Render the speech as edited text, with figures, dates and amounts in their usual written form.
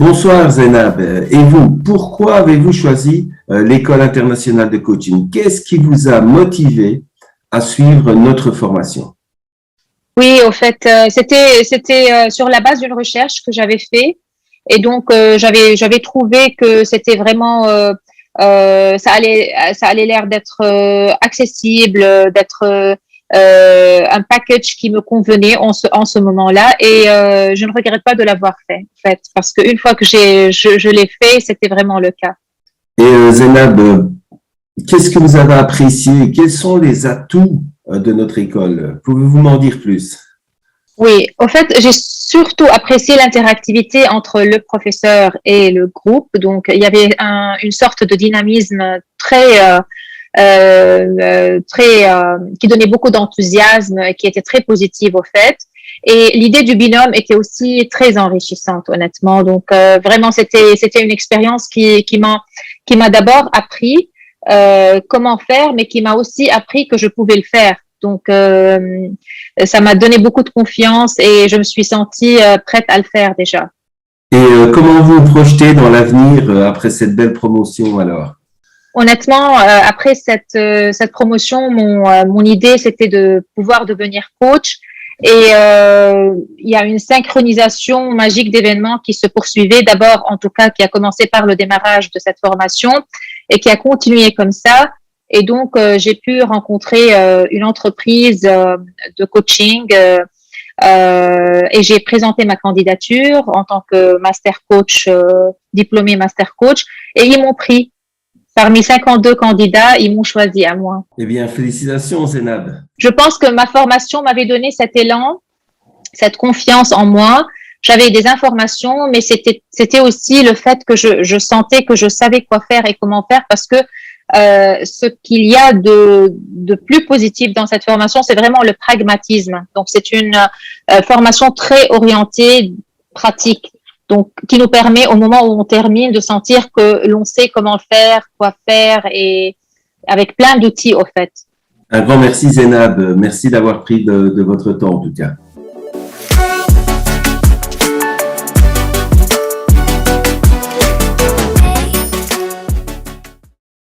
Bonsoir Zénab. Et vous, pourquoi avez-vous choisi l'École internationale de coaching? Qu'est-ce qui vous a motivé à suivre notre formation? Oui, au fait, c'était sur la base d'une recherche que j'avais fait et donc j'avais trouvé que c'était vraiment ça allait l'air d'être accessible, d'être un package qui me convenait en ce moment-là et je ne regrette pas de l'avoir fait en fait parce qu'une fois que je l'ai fait, c'était vraiment le cas. Et Zénab, qu'est-ce que vous avez apprécié? Quels sont les atouts de notre école? Pouvez-vous m'en dire plus? Oui, au fait, j'ai surtout apprécié l'interactivité entre le professeur et le groupe. Donc, il y avait une sorte de dynamisme qui donnait beaucoup d'enthousiasme, qui était très positive au fait. Et l'idée du binôme était aussi très enrichissante, honnêtement. Donc, vraiment, c'était une expérience qui m'a d'abord appris comment faire, mais qui m'a aussi appris que je pouvais le faire. Donc, ça m'a donné beaucoup de confiance et je me suis sentie prête à le faire déjà. Et comment vous vous projetez dans l'avenir après cette belle promotion alors? Honnêtement, après cette promotion, mon idée, c'était de pouvoir devenir coach. Et il y a une synchronisation magique d'événements qui se poursuivait. D'abord, en tout cas, qui a commencé par le démarrage de cette formation et qui a continué comme ça. Et donc, j'ai pu rencontrer une entreprise de coaching et j'ai présenté ma candidature en tant que master coach, diplômé master coach, et ils m'ont pris. Parmi 52 candidats, ils m'ont choisi à moi. Eh bien, félicitations Zénab. Je pense que ma formation m'avait donné cet élan, cette confiance en moi. J'avais des informations, mais c'était aussi le fait que je sentais que je savais quoi faire et comment faire parce que ce qu'il y a de plus positif dans cette formation, c'est vraiment le pragmatisme. Donc, c'est une formation très orientée pratique. Donc, qui nous permet, au moment où on termine, de sentir que l'on sait comment faire, quoi faire et avec plein d'outils, au fait. Un grand merci Zénab. Merci d'avoir pris de votre temps en tout cas.